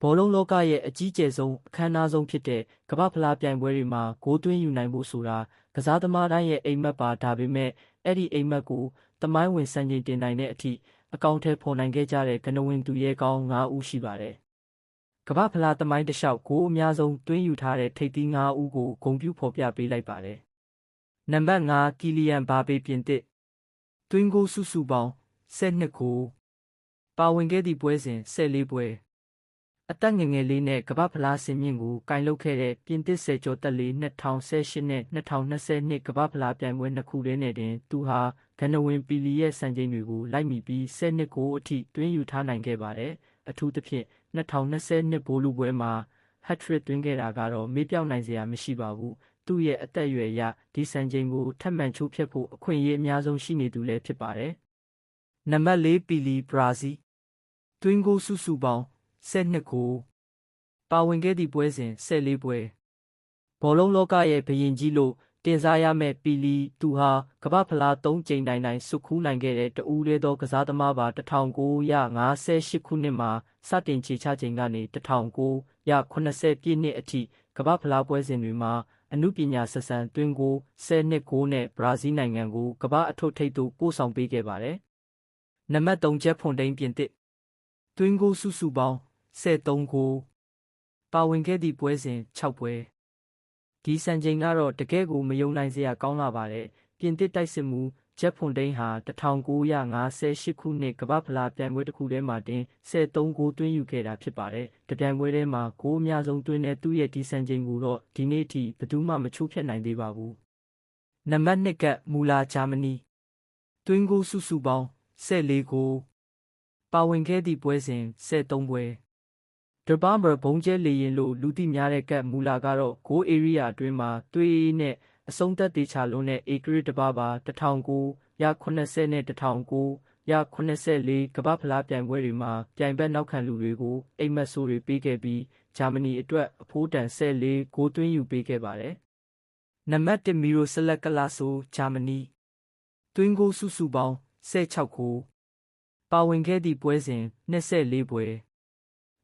ဘောလုံးလောကရဲ့အကြီးကျယ်ဆုံးအခမ်းအနားဆုံးဖြစ်တဲ့ကမ္ဘာ့ဖလားပြိုင်ပွဲတွေမှာဂိုးသွင်းယူနိုင်ဖို့ဆိုတာကစားသမားတိုင်းရဲ့အိမ်မက်ပါဒါပေမဲ့အဲ့ဒီအိမ်မက်ကိုသမိုင်းဝင်စံချိန်တင်နိုင်တဲ့အထိအကောင့်ထဲပေါ်နိုင်ခဲ့ကြတဲ့ကနဝင်သူရဲကောင်း9ဦးရှိပါတယ်။ကမ္ဘာ့ဖလားသမိုင်းတစ်လျှောက်ဂိုးအများဆုံးသွင်းယူထားတဲ့ထိပ်သီး9ဦးကိုဂုဏ်ပြုဖော်ပြပေးလိုက်ပါတယ်။နံပါတ်5ကီလီယန်ဘာပေပြင်သစ်သွင်းဂိုးစုစုပေါင်း12ဂိုးပါဝင်ခဲ့သည့်ပွဲစဉ်14ပွဲအသက်ငယ်ငယ်လေးနဲ့ကမ္ဘာ့ဖလားစင်မြင့်ကိုကင်လုပ်ခဲ့တဲ့ပြင်သစ်ဆယ်ကျော်သက်လေး2018နဲ့2022ကမ္ဘာ့ဖလားပြိုင်ပွဲနှစ်ခုထဲနဲ့တင်သူဟာဂန္ဓဝင်ပီလီရဲ့စံချိန်တွေကိုလိုက်မိပြီး12ဂိုးအထိသွင်းယူထားနိုင်ခဲ့ပါတယ်။အထူးသဖြင့်2022ဘိုးလူပွဲမှာဟက်ထရစ်သွင်းခဲ့တာကတော့မေ့ပြောင်းနိုင်စရာမရှိပါဘူး။သူ့ရဲ့အသက်အရွယ်အရဒီစံချိန်ကိုထပ်မံချိုးဖျက်ဖို့အခွင့်အရေးအများဆုံးရှိနေသူလည်းဖြစ်ပါတယ်။နံပါတ်4ပီလီဘရာဇီးသွင်းဂိုးစုစုပေါင်း12ဂိုးပါဝင်ခဲ့သည့်ပွဲစဉ်14ပွဲဘောလုံးလောကရဲ့ဘုရင်ကြီးလို့တင်စားရမယ့်ပီလီသူဟာကမ္ဘာ့ဖလား3ကြိမ်တိုင်စုခူးနိုင်ခဲ့တဲ့တဦးတည်းသောကစားသမားပါ1958ခုနှစ်မှာစတင်ခြေချချိန်ကနေ1980ပြည့်နှစ်အထိကမ္ဘာ့ဖလားပွဲစဉ်တွေမှာအနုပညာဆက်ဆံသွင်းဂိုး12ဂိုးနဲ့ဘရာဇီးနိုင်ငံကိုကမ္ဘာအထွတ်ထိပ်သို့ပို့ဆောင်ပေးခဲ့ပါတယ်။နံပါတ်3ဂျက်ဖွန်တိန်ပြင်သစ်သွင်းဂိုးစုစုပေါင်း13ဂိုးပါဝင်ခဲ့သည့်ပွဲစဉ်6ပွဲဒီစံချိန်ကတော့တကယ်ကိုမယုံနိုင်စရာကောင်းလာပါတယ်ပြင်သစ်တိုက်စစ်မှုဂျက်ဖွန်တိန်ဟာ1958ခုနှစ်ကမ္ဘာ့ဖလားပြိုင်ပွဲတစ်ခုထဲမှာတင်13ဂိုးသွင်းယူခဲ့တာဖြစ်ပါတယ်တပြိုင်ပွဲထဲမှာဂိုးအများဆုံးသွင်းတဲ့သူ့ရဲ့ဒီစံချိန်ကိုတော့ဒီနေ့ထိဘယ်သူမှမချိုးဖျက်နိုင်သေးပါဘူးနံပါတ်2ကမူလာဂျာမနီသွင်းဂိုးစုစုပေါင်း14ဂိုးပါဝင်ခဲ့သည့်ပွဲစဉ်13ပွဲဒရဘာဘုံကျဲလေရင်လို့လူသိများတဲ့ကတ်မူလာကတော့ဂိုးဧရိယာအတွင်းမှာသွေးနဲ့အဆုံးသက်သေးချလုံးနဲ့ဧကရစ်တပါပါ1980နဲ့1984ကမ္ဘာ့ဖလားပြိုင်ပွဲတွေမှာပြိုင်ဘက်နောက်ခံလူတွေကိုအိမ်မက်ဆိုးတွေပေးခဲ့ပြီးဂျာမနီအတွက်အဖိုးတန်14ဂိုးသွင်းယူပေးခဲ့ပါတယ်။နံပါတ်1မီရိုဆလက်ကလာဆိုဂျာမနီသွင်းဂိုးစုစုပေါင်း16ဂိုးပါဝင်ခဲ့သည့်ပွဲစဉ်24ပွဲ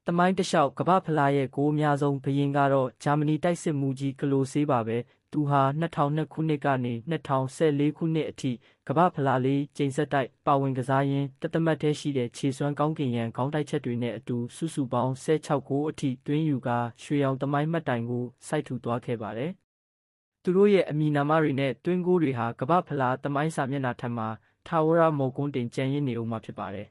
တမိုင်းတလျှောက်ကမ္ဘာ့ဖလားရဲ့ဂိုးအများဆုံးဘုရင်ကတော့ဂျာမနီတိုက်စစ်မှုကြီးကလိုဆေးပါပဲသူဟာ2002ခုနှစ်ကနေ2014ခုနှစ်အထိကမ္ဘာ့ဖလားလေးကျိန်ဆက်တိုက်ပါဝင်ကစားရင်းတသမတ်ထဲရှိတဲ့ခြေစွမ်းကောင်းကင်ရန်ခေါင်းတိုက်ချက်တွေနဲ့အတူစုစုပေါင်း16ဂိုးအထိသွင်းယူကာရွှေရောင်တမိုင်းမှတ်တိုင်ကိုစိုက်ထူသွားခဲ့ပါတယ်သူတို့ရဲ့အမည်နာမတွေနဲ့သွင်းဂိုးတွေဟာကမ္ဘာ့ဖလားတမိုင်းစာမျက်နှာထက်မှာထာဝရမော်ကွန်းတင်ကျန်ရစ်နေအောင်မှာဖြစ်ပါတယ်